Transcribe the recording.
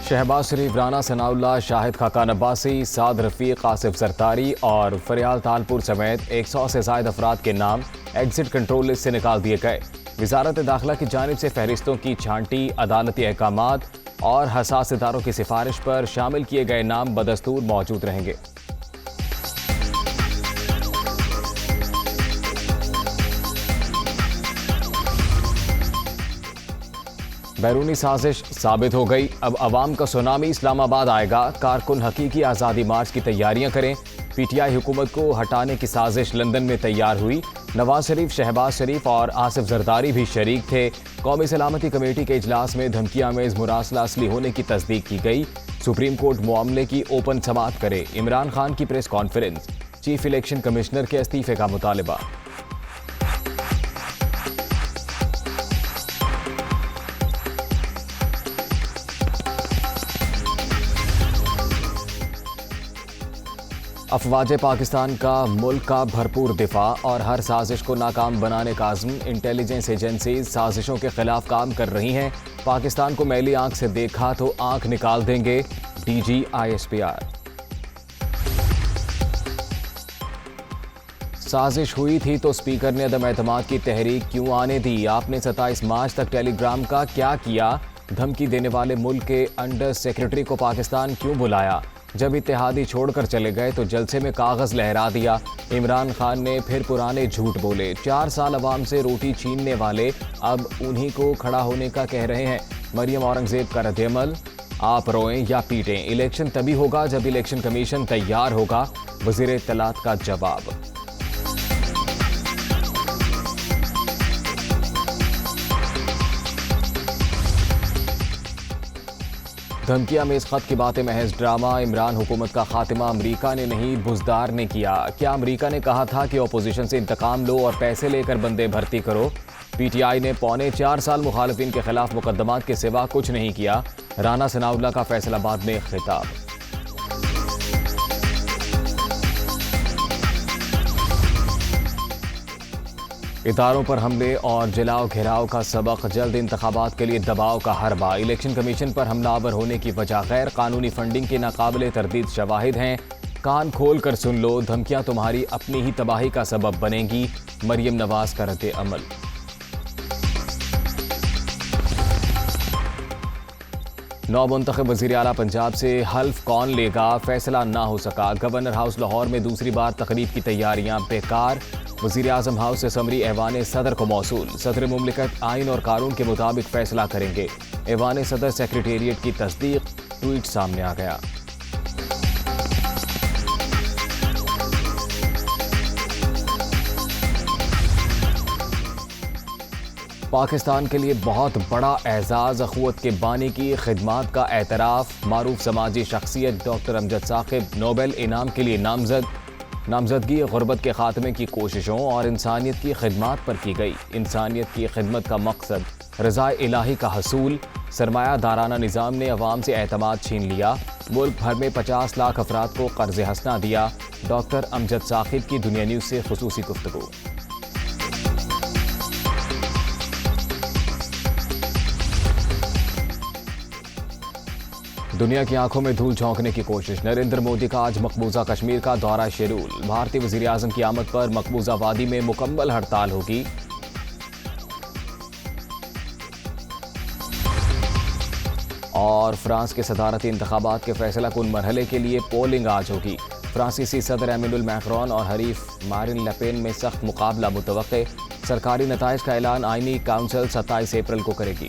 شہباز شریف، رانا ثناء اللہ، شاہد خاقان عباسی، سعد رفیق، آصف زرداری اور فریال تالپور سمیت 100 سے زائد افراد کے نام ایگزٹ کنٹرول لسٹ سے نکال دیے گئے۔ وزارت داخلہ کی جانب سے فہرستوں کی چھانٹی، عدالتی احکامات اور حساس اداروں کی سفارش پر شامل کیے گئے نام بدستور موجود رہیں گے۔ بیرونی سازش ثابت ہو گئی، اب عوام کا سونامی اسلام آباد آئے گا۔ کارکن حقیقی آزادی مارچ کی تیاریاں کریں۔ پی ٹی آئی حکومت کو ہٹانے کی سازش لندن میں تیار ہوئی۔ نواز شریف، شہباز شریف اور آصف زرداری بھی شریک تھے۔ قومی سلامتی کمیٹی کے اجلاس میں دھمکیاں آمیز مراسلہ اصلی ہونے کی تصدیق کی گئی۔ سپریم کورٹ معاملے کی اوپن سماعت کرے۔ عمران خان کی press conference, chief election commissioner کے استعفے کا مطالبہ۔ افواج پاکستان کا ملک کا بھرپور دفاع اور ہر سازش کو ناکام بنانے کا عزم۔ انٹیلیجنس ایجنسیز سازشوں کے خلاف کام کر رہی ہیں۔ پاکستان کو میلی آنکھ سے دیکھا تو آنکھ نکال دیں گے، D G I S P R. سازش ہوئی تھی تو اسپیکر نے عدم اعتماد کی تحریک کیوں آنے دی؟ آپ نے 27 مارچ تک ٹیلی گرام کا کیا کیا؟ دھمکی دینے والے ملک کے انڈر سیکرٹری کو پاکستان کیوں بلایا؟ جب اتحادی چھوڑ کر چلے گئے تو جلسے میں کاغذ لہرا دیا۔ عمران خان نے پھر پرانے جھوٹ بولے۔ 4 سال عوام سے روٹی چھیننے والے اب انہی کو کھڑا ہونے کا کہہ رہے ہیں۔ مریم اورنگزیب کا رد عمل، آپ روئیں یا پیٹیں، الیکشن تبھی ہوگا جب الیکشن کمیشن تیار ہوگا، وزیر اطلاعات کا جواب۔ دھمکیاں میں اس خط کی باتیں محض ڈرامہ، عمران حکومت کا خاتمہ امریکہ نے نہیں بزدار نے کیا۔ کیا امریکہ نے کہا تھا کہ اپوزیشن سے انتقام لو اور پیسے لے کر بندے بھرتی کرو؟ پی ٹی آئی نے پونے 4 سال مخالفین کے خلاف مقدمات کے سوا کچھ نہیں کیا۔ رانا ثناء اللہ کا فیصل آباد میں خطاب۔ اداروں پر حملے اور جلاؤ گھیراؤ کا سبق، جلد انتخابات کے لیے دباؤ کا حربہ۔ الیکشن کمیشن پر حملہ آور ہونے کی وجہ غیر قانونی فنڈنگ کے ناقابل تردید شواہد ہیں۔ کان کھول کر سن لو، دھمکیاں تمہاری اپنی ہی تباہی کا سبب بنیں گی، مریم نواز کا رد عمل۔ نو منتخب وزیر اعلیٰ پنجاب سے حلف کون لے گا؟ فیصلہ نہ ہو سکا۔ گورنر ہاؤس لاہور میں دوسری بار تقریب کی تیاریاں بیکار۔ وزیر اعظم ہاؤس سے سمری ایوان صدر کو موصول۔ صدر مملکت آئین اور قانون کے مطابق فیصلہ کریں گے۔ ایوان صدر سیکریٹریٹ کی تصدیق، ٹویٹ سامنے آ گیا۔ پاکستان کے لیے بہت بڑا اعزاز، اخوت کے بانی کی خدمات کا اعتراف۔ معروف سماجی شخصیت ڈاکٹر امجد ثاقب نوبل انعام کے لیے نامزدگی غربت کے خاتمے کی کوششوں اور انسانیت کی خدمات پر کی گئی۔ انسانیت کی خدمت کا مقصد رضا الہی کا حصول۔ سرمایہ دارانہ نظام نے عوام سے اعتماد چھین لیا۔ ملک بھر میں 50 لاکھ افراد کو قرض حسنہ دیا۔ ڈاکٹر امجد ثاقب کی دنیا نیوز سے خصوصی گفتگو۔ دنیا کی آنکھوں میں دھول جھونکنے کی کوشش، نریندر مودی کا آج مقبوضہ کشمیر کا دورہ شیڈول۔ بھارتی وزیر اعظم کی آمد پر مقبوضہ وادی میں مکمل ہڑتال ہوگی۔ اور فرانس کے صدارتی انتخابات کے فیصلہ کن مرحلے کے لیے پولنگ آج ہوگی۔ فرانسیسی صدر ایمینوئل میکرون اور حریف مارین لپین میں سخت مقابلہ متوقع۔ سرکاری نتائج کا اعلان آئینی کونسل 27 اپریل کو کرے گی۔